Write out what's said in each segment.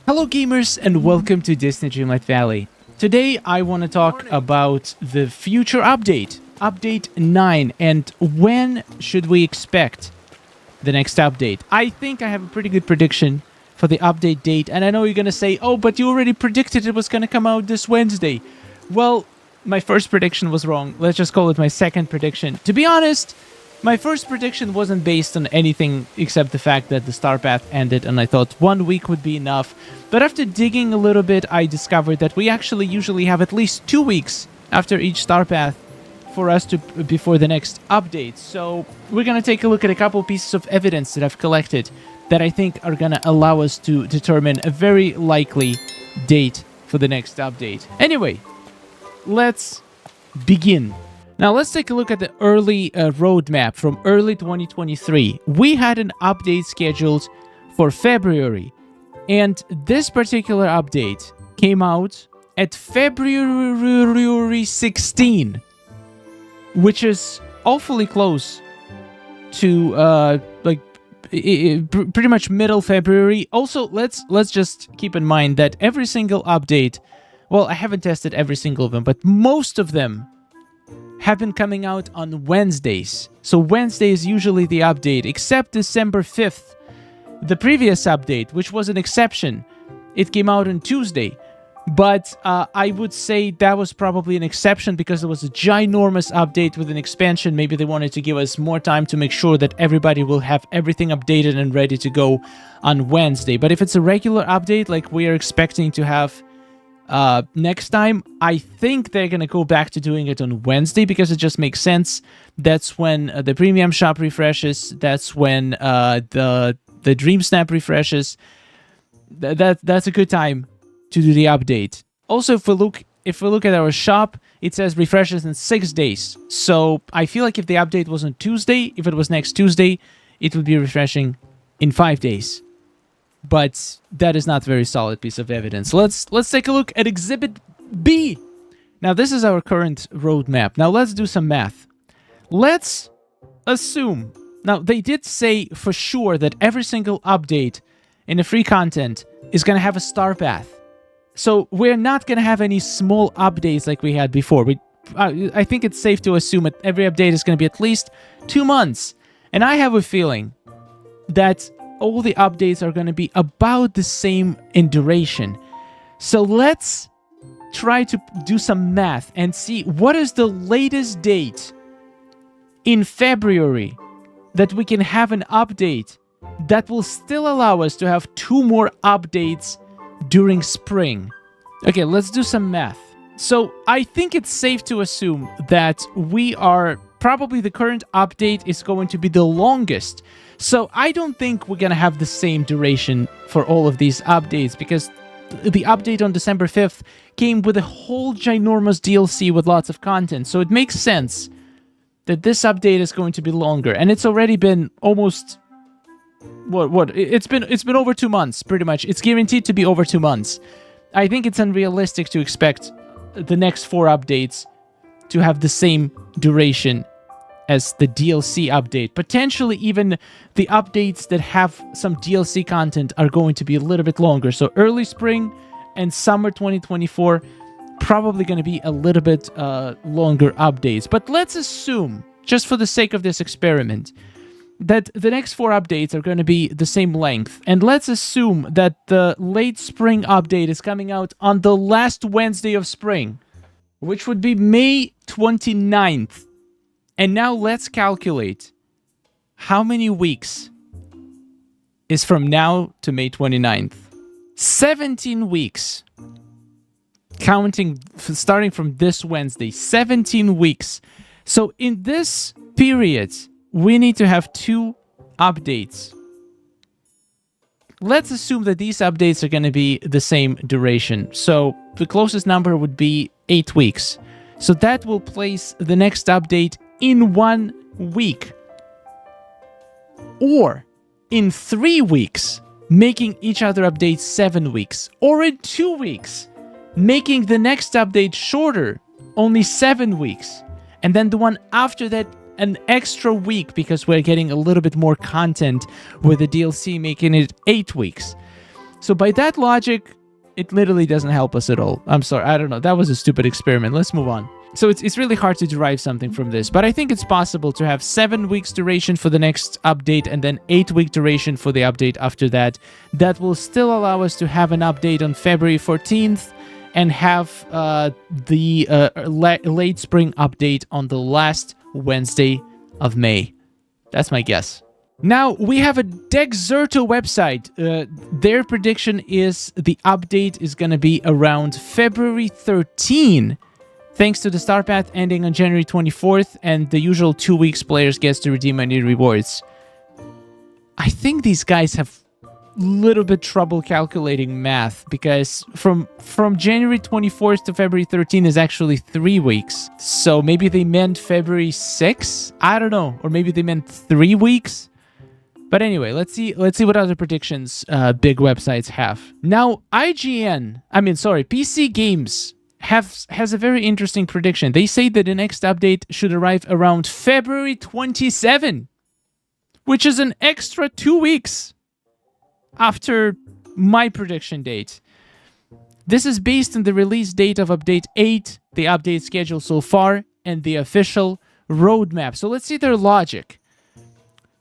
Hello gamers and welcome to Disney Dreamlight Valley. Today I want to talk about the future update, Update 9, and when should we expect the next update. I think I have a pretty good prediction for the update date, and I know you're going to say, oh, but you already predicted it was going to come out this Wednesday. Well, my first prediction was wrong. Let's just call it my second prediction. To be honest, my first prediction wasn't based on anything except the fact that the Star Path ended, and I thought 1 week would be enough. But after digging a little bit, I discovered that we actually usually have at least 2 weeks after each Star Path for us to before the next update. So we're going to take a look at a couple pieces of evidence that I've collected that I think are going to allow us to determine a very likely date for the next update. Anyway, let's begin. Now, let's take a look at the early roadmap from early 2023. We had an update scheduled for February, and this particular update came out at February 16, which is awfully close to pretty much middle February. Also, let's just keep in mind that every single update, well, I haven't tested every single of them, but most of them have been coming out on Wednesdays. So Wednesday is usually the update, except December 5th. The previous update, which was an exception, it came out on Tuesday. But I would say that was probably an exception because it was a ginormous update with an expansion. Maybe they wanted to give us more time to make sure that everybody will have everything updated and ready to go on Wednesday. But if it's a regular update like we are expecting to have next time, I think they're gonna go back to doing it on Wednesday because it just makes sense. That's when the premium shop refreshes. That's when the Dream Snap refreshes. That's a good time to do the update. Also, if we look at our shop, it says refreshes in 6 days. So I feel like if the update was on Tuesday, if it was next Tuesday, it would be refreshing in 5 days. But that is not a very solid piece of evidence. Let's take a look at Exhibit B. Now, this is our current roadmap. Now, let's do some math. Let's assume... Now, they did say for sure that every single update in the free content is going to have a Star Path. So, we're not going to have any small updates like we had before. I think it's safe to assume that every update is going to be at least 2 months. And I have a feeling that all the updates are going to be about the same in duration. So let's try to do some math and see what is the latest date in February that we can have an update that will still allow us to have 2 more updates during spring. Okay, let's do some math. So I think it's safe to assume that probably the current update is going to be the longest. So I don't think we're going to have the same duration for all of these updates because the update on December 5th came with a whole ginormous DLC with lots of content. So it makes sense that this update is going to be longer. And it's already been almost... It's been over 2 months, pretty much. It's guaranteed to be over 2 months. I think it's unrealistic to expect the next 4 updates to have the same duration as the DLC update. Potentially even the updates that have some DLC content are going to be a little bit longer. So early spring and summer 2024 probably going to be a little bit longer updates. But let's assume, just for the sake of this experiment, that the next 4 updates are going to be the same length. And let's assume that the late spring update is coming out on the last Wednesday of spring, which would be May 29th. And now let's calculate how many weeks is from now to May 29th. 17 weeks. Starting from this Wednesday, 17 weeks. So in this period, we need to have 2 updates. Let's assume that these updates are going to be the same duration. So the closest number would be 8 weeks. So that will place the next update in 1 week. Or in 3 weeks, making each other update 7 weeks. Or in 2 weeks, making the next update shorter, only 7 weeks. And then the one after that, an extra week because we're getting a little bit more content with the DLC, making it 8 weeks. So by that logic, it literally doesn't help us at all. I'm sorry, I don't know. That was a stupid experiment. Let's move on. So it's really hard to derive something from this, but I think it's possible to have 7 weeks duration for the next update and then 8-week duration for the update after that. That will still allow us to have an update on February 14th and have the late spring update on the last Wednesday of May. That's my guess. Now, we have a Dexerto website. Their prediction is the update is going to be around February 13, thanks to the star path ending on January 24th and the usual 2 weeks players gets to redeem any rewards. I think these guys have a little bit trouble calculating math because from January 24th to February 13 is actually 3 weeks. So maybe they meant February 6? I don't know. Or maybe they meant 3 weeks? But anyway, let's see what other predictions big websites have. Now, PC Games has a very interesting prediction. They say that the next update should arrive around February 27, which is an extra 2 weeks after my prediction date. This is based on the release date of Update 8, the update schedule so far, and the official roadmap. So let's see their logic.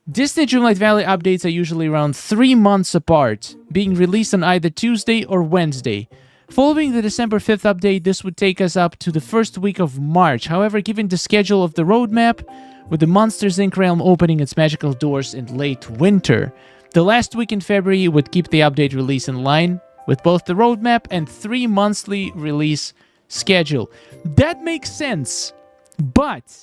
Disney Dreamlight Valley updates are usually around 3 months apart, being released on either Tuesday or Wednesday. Following the December 5th update, this would take us up to the first week of March. However, given the schedule of the roadmap, with the Monsters Inc. realm opening its magical doors in late winter, the last week in February would keep the update release in line with both the roadmap and 3 monthly release schedule. That makes sense, but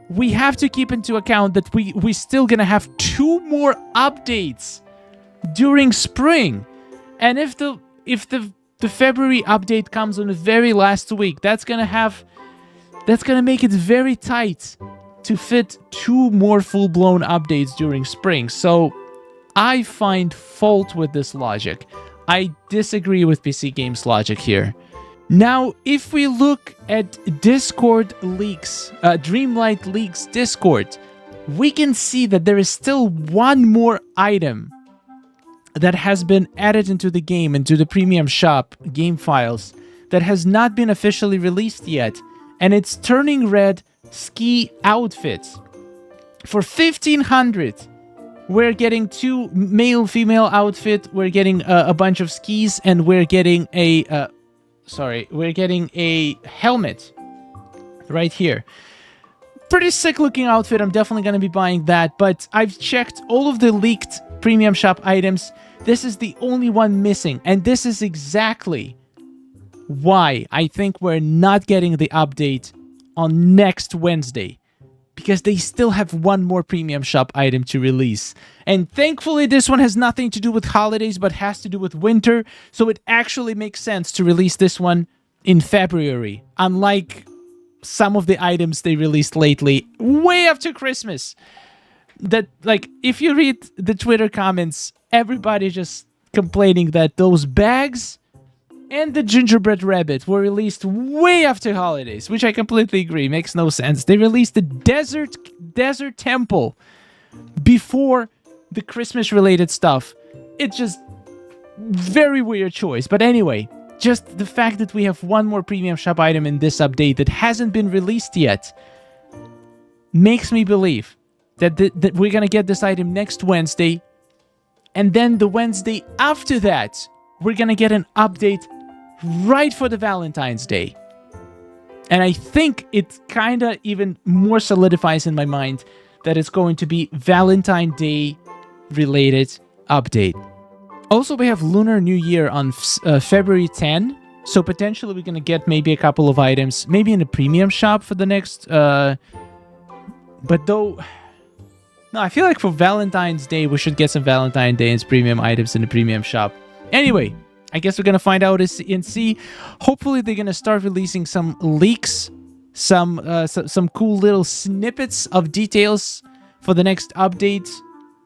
we have to keep into account that we still gonna have 2 more updates during spring, and if the February update comes on the very last week, that's gonna make it very tight to fit 2 more full-blown updates during spring. So I find fault with this logic. I disagree with PC Games' logic here. Now, if we look at Discord leaks, Dreamlight Leaks Discord, we can see that there is still 1 more item that has been added into the game, into the premium shop game files, that has not been officially released yet, and it's Turning Red ski outfits. For 1,500, we're getting 2 male-female outfit, we're getting a bunch of skis, and we're getting a helmet right here. Pretty sick looking outfit. I'm definitely going to be buying that, but I've checked all of the leaked premium shop items. This is the only one missing, and this is exactly why I think we're not getting the update on next Wednesday, because they still have 1 more premium shop item to release. And thankfully, this one has nothing to do with holidays, but has to do with winter, so it actually makes sense to release this one in February, unlike some of the items they released lately, way after Christmas. That, like, if you read the Twitter comments, everybody just complaining that those bags and the gingerbread rabbit were released way after holidays, which I completely agree, makes no sense. They released the desert temple before the Christmas related stuff. It's just very weird choice. But anyway, just the fact that we have 1 more premium shop item in this update that hasn't been released yet makes me believe that we're gonna get this item next Wednesday, and then the Wednesday after that we're gonna get an update right for the Valentine's Day. And I think it kind of even more solidifies in my mind that it's going to be Valentine's Day related update. Also, we have Lunar New Year on February 10, so potentially we're going to get maybe a couple of items, maybe in the premium shop for the next... but though... No, I feel like for Valentine's Day, we should get some Valentine's Day and premium items in the premium shop. Anyway, I guess we're going to find out and see. Hopefully, they're going to start releasing some leaks, some cool little snippets of details for the next update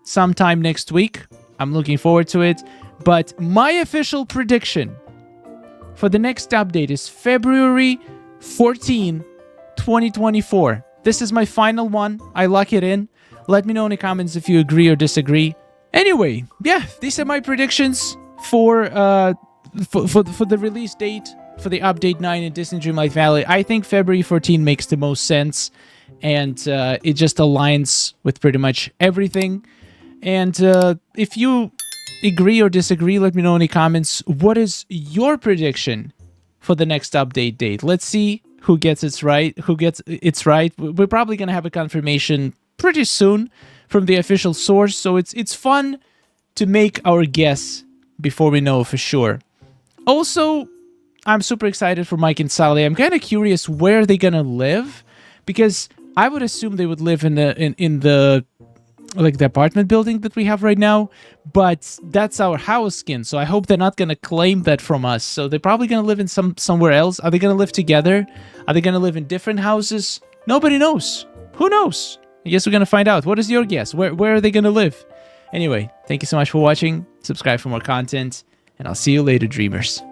sometime next week. I'm looking forward to it. But my official prediction for the next update is February 14, 2024. This is my final one. I lock it in. Let me know in the comments if you agree or disagree. Anyway, yeah, these are my predictions for the release date for the update 9 in Disney Dreamlight Valley, I think February 14 makes the most sense, and it just aligns with pretty much everything. And if you agree or disagree, let me know in the comments. What is your prediction for the next update date? Let's see who gets it right. We're probably gonna have a confirmation pretty soon from the official source, so it's fun to make our guess before we know for sure. Also, I'm super excited for Mike and Sally. I'm kind of curious where they're gonna live, because I would assume they would live in the like the apartment building that we have right now, but that's our house skin, so I hope they're not gonna claim that from us. So they're probably gonna live in somewhere else. Are they gonna live together? Are they gonna live in different houses? Nobody knows. Who knows? I guess we're gonna find out. What is your guess? Where are they gonna live? Anyway, thank you so much for watching. Subscribe for more content, and I'll see you later, dreamers.